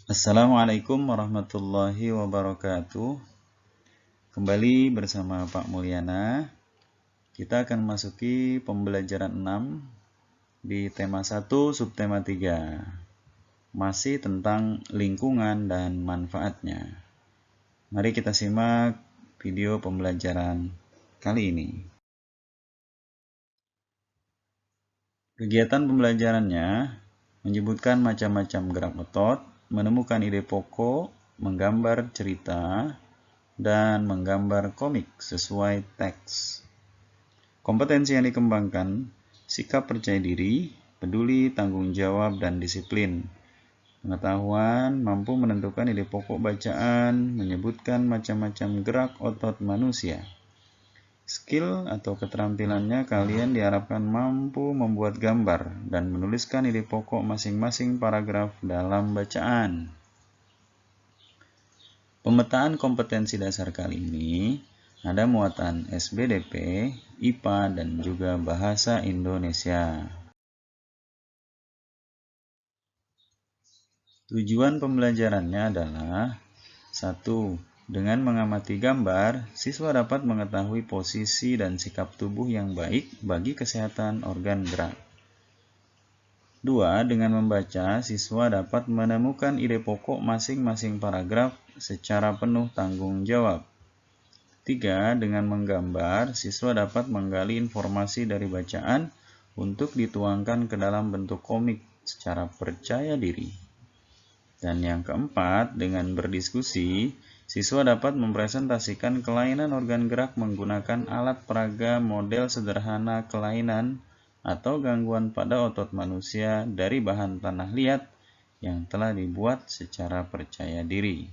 Assalamualaikum warahmatullahi wabarakatuh. Kembali bersama Pak Mulyana. Kita akan masuki pembelajaran 6 di tema 1 subtema 3. Masih tentang lingkungan dan manfaatnya. Mari kita simak video pembelajaran kali ini. Kegiatan pembelajarannya menyebutkan macam-macam gerak otot, menemukan ide pokok, menggambar cerita, dan menggambar komik sesuai teks. Kompetensi yang dikembangkan, sikap percaya diri, peduli, tanggung jawab, dan disiplin. Pengetahuan, mampu menentukan ide pokok bacaan, menyebutkan macam-macam gerak otot manusia. Skill atau keterampilannya, kalian diharapkan mampu membuat gambar dan menuliskan ide pokok masing-masing paragraf dalam bacaan. Pemetaan kompetensi dasar kali ini ada muatan SBDP, IPA, dan juga Bahasa Indonesia. Tujuan pembelajarannya adalah 1. Dengan mengamati gambar, siswa dapat mengetahui posisi dan sikap tubuh yang baik bagi kesehatan organ gerak. 2. Dengan membaca, siswa dapat menemukan ide pokok masing-masing paragraf secara penuh tanggung jawab. 3. Dengan menggambar, siswa dapat menggali informasi dari bacaan untuk dituangkan ke dalam bentuk komik secara percaya diri. Dan yang keempat, dengan berdiskusi, siswa dapat mempresentasikan kelainan organ gerak menggunakan alat peraga model sederhana kelainan atau gangguan pada otot manusia dari bahan tanah liat yang telah dibuat secara percaya diri.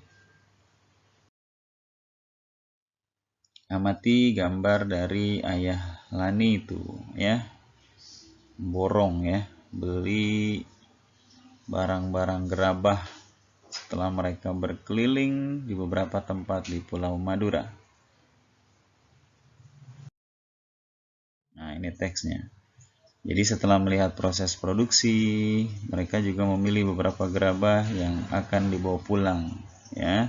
Amati gambar dari ayah Lani itu ya. Borong ya, beli barang-barang gerabah setelah mereka berkeliling di beberapa tempat di Pulau Madura. Nah, ini teksnya. Jadi setelah melihat proses produksi, mereka juga memilih beberapa gerabah yang akan dibawa pulang ya.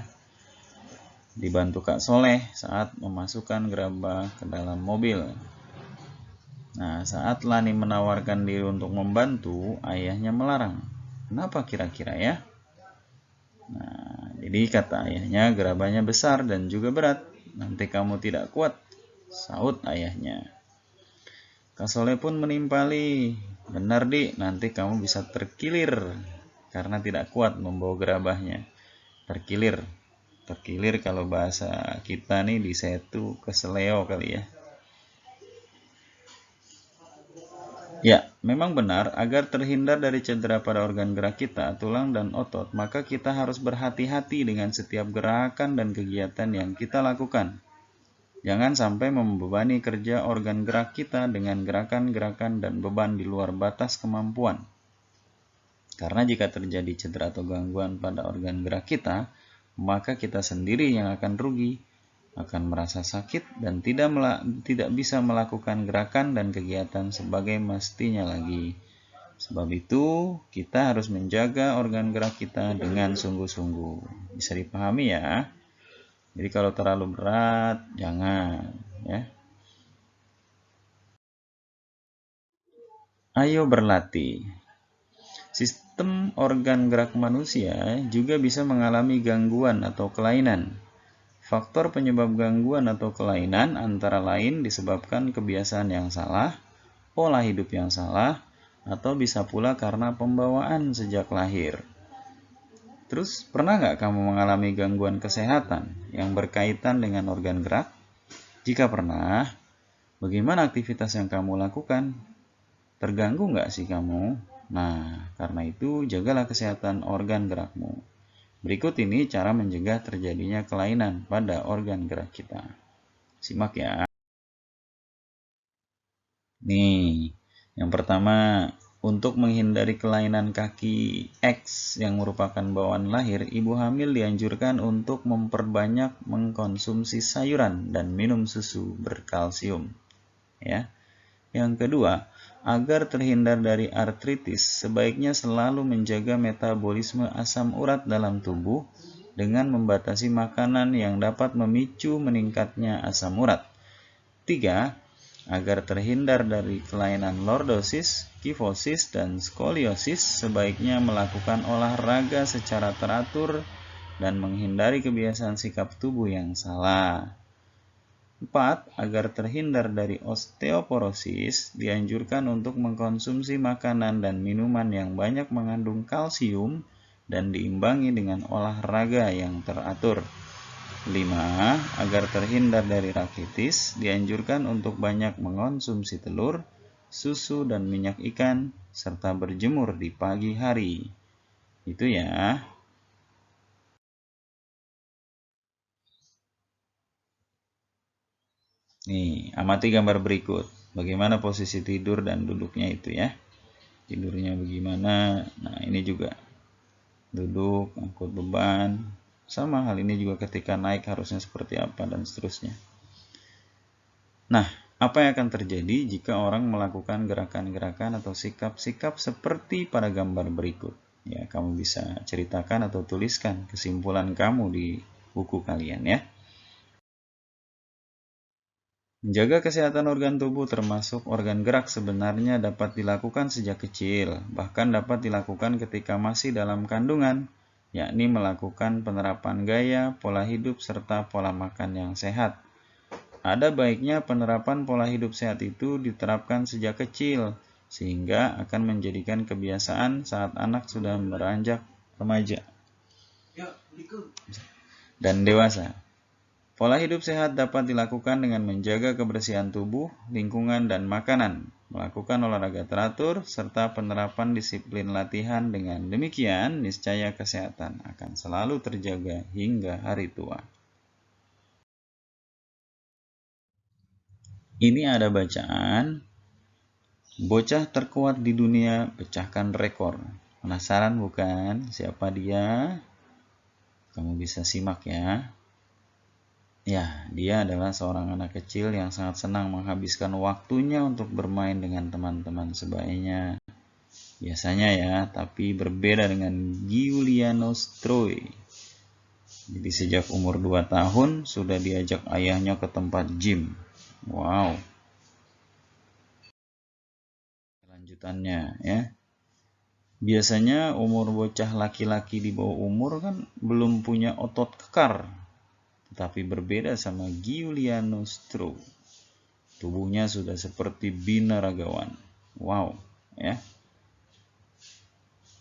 Dibantu Kak Soleh saat memasukkan gerabah ke dalam mobil. Nah, saat Lani menawarkan diri untuk membantu, ayahnya melarang. Kenapa kira-kira ya? Nah, jadi kata ayahnya, gerabahnya besar dan juga berat. Nanti kamu tidak kuat, sahut ayahnya. Kak Soleh pun menimpali. Benar, Dik, nanti kamu bisa terkilir karena tidak kuat membawa gerabahnya. Terkilir. Terkilir kalau bahasa kita nih di setu keseleo kali ya. Ya, memang benar, agar terhindar dari cedera pada organ gerak kita, tulang dan otot, maka kita harus berhati-hati dengan setiap gerakan dan kegiatan yang kita lakukan. Jangan sampai membebani kerja organ gerak kita dengan gerakan-gerakan dan beban di luar batas kemampuan. Karena jika terjadi cedera atau gangguan pada organ gerak kita, maka kita sendiri yang akan rugi, akan merasa sakit dan tidak bisa melakukan gerakan dan kegiatan sebagai mestinya lagi. Sebab itu, kita harus menjaga organ gerak kita dengan sungguh-sungguh. Bisa dipahami ya? Jadi kalau terlalu berat, jangan ya. Ayo berlatih. Sistem organ gerak manusia juga bisa mengalami gangguan atau kelainan. Faktor penyebab gangguan atau kelainan antara lain disebabkan kebiasaan yang salah, pola hidup yang salah, atau bisa pula karena pembawaan sejak lahir. Terus, pernah nggak kamu mengalami gangguan kesehatan yang berkaitan dengan organ gerak? Jika pernah, bagaimana aktivitas yang kamu lakukan? Terganggu nggak sih kamu? Nah, karena itu jagalah kesehatan organ gerakmu. Berikut ini cara mencegah terjadinya kelainan pada organ gerak kita. Simak ya. Nih, yang pertama, untuk menghindari kelainan kaki X yang merupakan bawaan lahir, ibu hamil dianjurkan untuk memperbanyak mengkonsumsi sayuran dan minum susu berkalsium. Ya. Yang kedua, Agar terhindar dari artritis, sebaiknya selalu menjaga metabolisme asam urat dalam tubuh dengan membatasi makanan yang dapat memicu meningkatnya asam urat. 3. Agar terhindar dari kelainan lordosis, kifosis, dan skoliosis, sebaiknya melakukan olahraga secara teratur dan menghindari kebiasaan sikap tubuh yang salah. 4. Agar terhindar dari osteoporosis, dianjurkan untuk mengkonsumsi makanan dan minuman yang banyak mengandung kalsium dan diimbangi dengan olahraga yang teratur. 5. Agar terhindar dari rakitis, dianjurkan untuk banyak mengonsumsi telur, susu, dan minyak ikan, serta berjemur di pagi hari. Itu ya. Nih, amati gambar berikut. Bagaimana posisi tidur dan duduknya itu ya. Tidurnya bagaimana. Nah, ini juga duduk, angkut beban. Sama hal ini juga ketika naik harusnya seperti apa dan seterusnya. Nah, apa yang akan terjadi jika orang melakukan gerakan-gerakan atau sikap-sikap seperti pada gambar berikut? Ya, kamu bisa ceritakan atau tuliskan kesimpulan kamu di buku kalian ya. Menjaga kesehatan organ tubuh termasuk organ gerak sebenarnya dapat dilakukan sejak kecil, bahkan dapat dilakukan ketika masih dalam kandungan, yakni melakukan penerapan gaya, pola hidup, serta pola makan yang sehat. Ada baiknya penerapan pola hidup sehat itu diterapkan sejak kecil, sehingga akan menjadikan kebiasaan saat anak sudah beranjak remaja dan dewasa. Pola hidup sehat dapat dilakukan dengan menjaga kebersihan tubuh, lingkungan, dan makanan, melakukan olahraga teratur, serta penerapan disiplin latihan. Dengan demikian, niscaya kesehatan akan selalu terjaga hingga hari tua. Ini ada bacaan, bocah terkuat di dunia pecahkan rekor. Penasaran bukan siapa dia? Kamu bisa simak ya. Ya, dia adalah seorang anak kecil yang sangat senang menghabiskan waktunya untuk bermain dengan teman-teman sebayanya. Biasanya ya, tapi berbeda dengan Giuliano Stroi. Jadi sejak umur 2 tahun sudah diajak ayahnya ke tempat gym. Wow. Lanjutannya ya. Biasanya umur bocah laki-laki di bawah umur kan belum punya otot kekar. Tetapi berbeda sama Giuliano Stroi. Tubuhnya sudah seperti binaragawan. Wow, ya.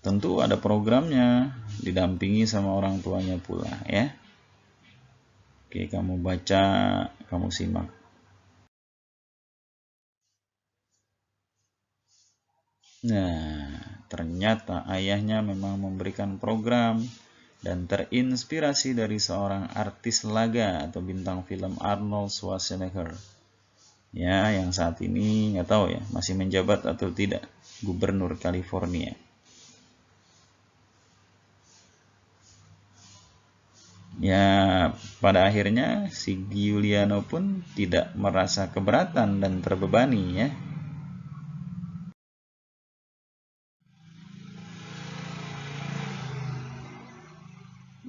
Tentu ada programnya, didampingi sama orang tuanya pula, ya. Oke, kamu baca, kamu simak. Nah, ternyata ayahnya memang memberikan program dan terinspirasi dari seorang artis laga atau bintang film Arnold Schwarzenegger. Ya, yang saat ini nggak tahu ya, masih menjabat atau tidak, Gubernur California. Ya, pada akhirnya si Giuliano pun tidak merasa keberatan dan terbebani ya.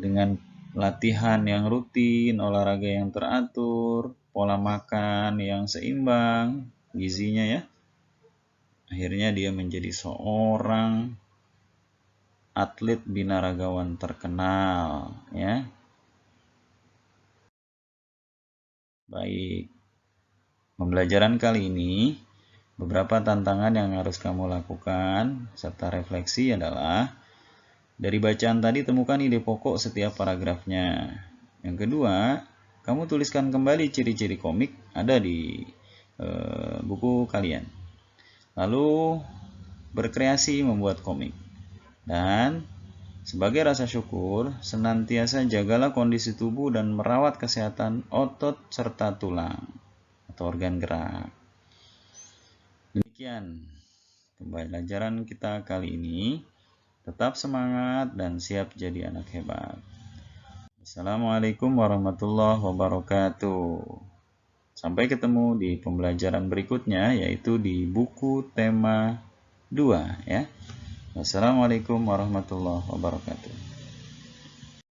Dengan latihan yang rutin, olahraga yang teratur, pola makan yang seimbang, gizinya ya. Akhirnya dia menjadi seorang atlet binaragawan terkenal ya. Baik. Pembelajaran kali ini beberapa tantangan yang harus kamu lakukan serta refleksi adalah dari bacaan tadi temukan ide pokok setiap paragrafnya. Yang kedua, kamu tuliskan kembali ciri-ciri komik ada di buku kalian. Lalu berkreasi membuat komik. Dan sebagai rasa syukur, senantiasa jagalah kondisi tubuh dan merawat kesehatan otot serta tulang atau organ gerak. Demikian pembelajaran kita kali ini. Tetap semangat dan siap jadi anak hebat. Assalamualaikum warahmatullahi wabarakatuh. Sampai ketemu di pembelajaran berikutnya, yaitu di buku tema 2 ya. Wassalamualaikum warahmatullahi wabarakatuh.